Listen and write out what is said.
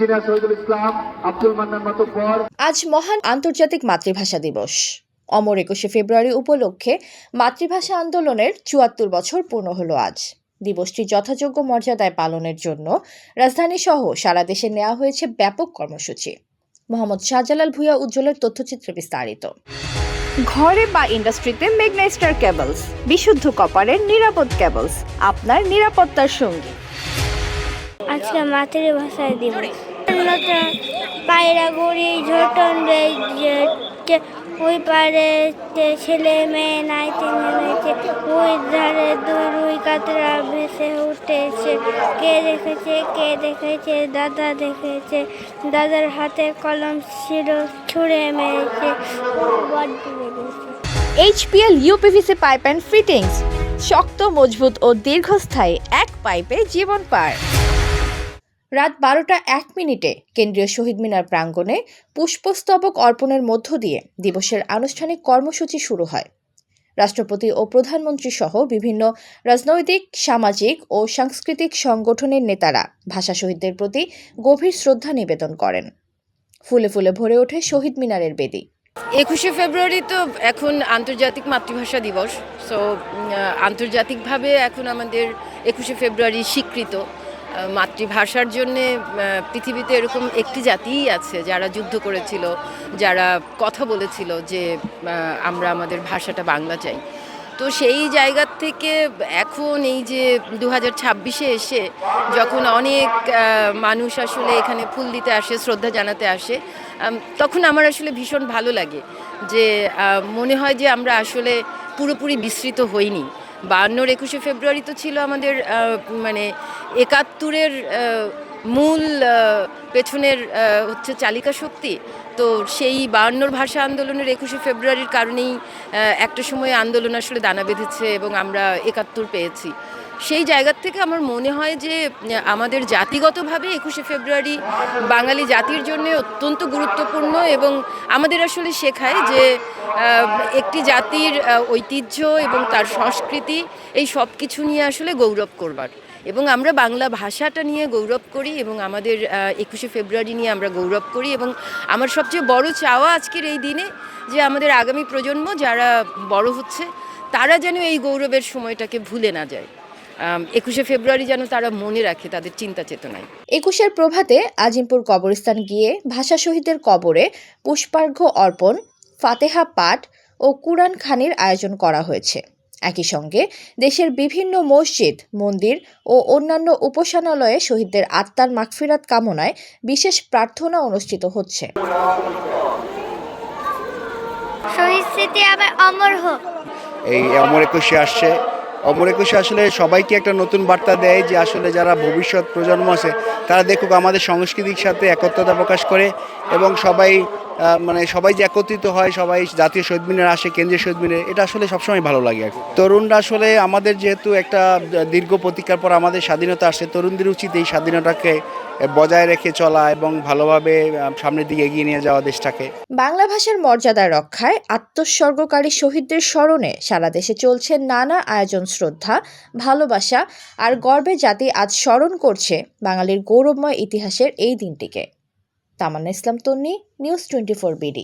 Engineer Shahidul Islam, Abdul Mannan মাতব্বর। আজ মহান আন্তর্জাতিক মাতৃভাষা দিবস। অমর 21শে ফেব্রুয়ারি উপলক্ষে মাতৃভাষা আন্দোলনের ৭৪ বছর পূর্ণ হলো আজ। দিবসটি যথাযোগ্য মর্যাদায় পালনের জন্য রাজধানী সহ সারা দেশে নেওয়া হয়েছে ব্যাপক কর্মসূচি। মোহাম্মদ শাহজালাল ভূঁইয়া উজ্জ্বলের তথ্যচিত্রে বিস্তারিত। ঘরে বা ইন্ডাস্ট্রিতে মেঘনা স্টার কেবলস, বিশুদ্ধ কপারের নিরাপদ কেবলস, আপনার নিরাপত্তার সঙ্গী। আজকে মাতৃভাষা দিবস। পায়রা ঘুরি ঝোটন ওই পারে ছেলে মেয়ে নাইতে নেমেছে, ওই ধারে দুই রুই কাতরা ভেসে উঠেছে। কে দেখেছে দাদা দেখেছে, দাদার হাতে কলম ছিল ছুঁড়ে মেরেছে, বড্ড লেগেছে। HPL uPVC pipe and fittings, শক্ত মজবুত ও দীর্ঘস্থায়ী এক পাইপে জীবন পার। রাত 12টা 1 মিনিটে কেন্দ্রীয় শহীদ মিনার প্রাঙ্গণে পুষ্পস্তবক অর্পণের মধ্য দিয়ে দিবসের আনুষ্ঠানিক কর্মসূচি শুরু হয়। রাষ্ট্রপতি ও প্রধানমন্ত্রী সহ বিভিন্ন রাজনৈতিক, সামাজিক ও সাংস্কৃতিক সংগঠনের নেতারা ভাষা শহীদদের প্রতি গভীর শ্রদ্ধা নিবেদন করেন। ফুলে ফুলে ভরে ওঠে শহীদ মিনারের বেদি। 21শে ফেব্রুয়ারি তো এখন আন্তর্জাতিক মাতৃভাষা দিবস। সো আন্তর্জাতিকভাবে এখন আমাদের 21শে ফেব্রুয়ারি স্বীকৃত। মাতৃভাষার জন্যে পৃথিবীতে এরকম একটি জাতিই আছে যারা যুদ্ধ করেছিল, যারা কথা বলেছিল যে আমরা আমাদের ভাষাটা বাংলা চাই। তো সেই জায়গার থেকে এখন এই যে 2026-এ এসে যখন অনেক মানুষ আসলে এখানে ফুল দিতে আসে, শ্রদ্ধা জানাতে আসে, তখন আমার আসলে ভীষণ ভালো লাগে যে মনে হয় যে আমরা আসলে পুরোপুরি বিস্মৃত হইনি। 52-র 21শে ফেব্রুয়ারি তো ছিল আমাদের মানে 71-এর মূল পেছনের হচ্ছে চালিকা শক্তি। তো সেই 52-র ভাষা আন্দোলনের 21শে ফেব্রুয়ারির কারণেই একটা সময় আন্দোলন আসলে দানা বেঁধেছে এবং আমরা 71 পেয়েছি। সেই জায়গার থেকে আমার মনে হয় যে আমাদের জাতিগতভাবে 21শে ফেব্রুয়ারি বাঙালি জাতির জন্য অত্যন্ত গুরুত্বপূর্ণ এবং আমাদের আসলে শেখায় যে একটি জাতির ঐতিহ্য এবং তার সংস্কৃতি এই সব কিছু নিয়ে আসলে গৌরব করবার, এবং আমরা বাংলা ভাষাটা নিয়ে গৌরব করি এবং আমাদের 21শে ফেব্রুয়ারি নিয়ে আমরা গৌরব করি। এবং আমার সবচেয়ে বড় চাওয়া আজকের এই দিনে যে আমাদের আগামী প্রজন্ম যারা বড় হচ্ছে তারা যেন এই গৌরবের সময়টাকে ভুলে না যায়। 21শে ফেব্রুয়ারি যেন তারা মনে রাখে তাদের চিন্তা চেতনায়। 21-এর প্রভাতে আজিমপুর কবরস্থান গিয়ে ভাষা শহীদদের কবরে পুষ্পার্ঘ্য অর্পণ, ফাতেহা পাঠ ও কুরআন খানির আয়োজন করা হয়েছে। একই সঙ্গে দেশের বিভিন্ন মসজিদ, মন্দির ও অন্যান্য উপাসনালয়ে শহীদদের আত্মার মাগফিরাত কামনায় বিশেষ প্রার্থনা অনুষ্ঠিত হচ্ছে। শহীদ স্মৃতি আবার অমর হোক। এই অমর 21শে আসছে। অমর 21শে আসলে সবাইকে একটা নতুন বার্তা দেয় যে আসলে যারা ভবিষ্যৎ প্রজন্ম আছে তারা দেখুক আমাদের সংস্কৃতির সাথে একত্রতা প্রকাশ করে এবং সবাই যে একত্রিত হয়, সবাই জাতীয় শহীদ মিনার আসে, কেন্দ্রীয় শহীদ মিনার, এটা আসলে সবসময় ভালো লাগে। তরুণরা আসলে আমাদের যেহেতু একটা দীর্ঘ প্রতীক্ষার পর আমাদের স্বাধীনতা আসছে, তরুণদের উচিত এই স্বাধীনতাকে বজায় রেখে চলা এবং ভালোভাবে সামনের দিকে এগিয়ে নিয়ে যাওয়া দেশটাকে। বাংলা ভাষার মর্যাদা রক্ষায় আত্মোৎসর্গকারী শহীদদের স্মরণে সারা দেশে চলছে নানা আয়োজন, শ্রদ্ধা, ভালোবাসা আর গর্বে জাতি আজ স্মরণ করছে বাঙালির গৌরবময় ইতিহাসের এই দিনটিকে। তামান্না ইসলাম তন্নি, নিউজ 24 বিডি।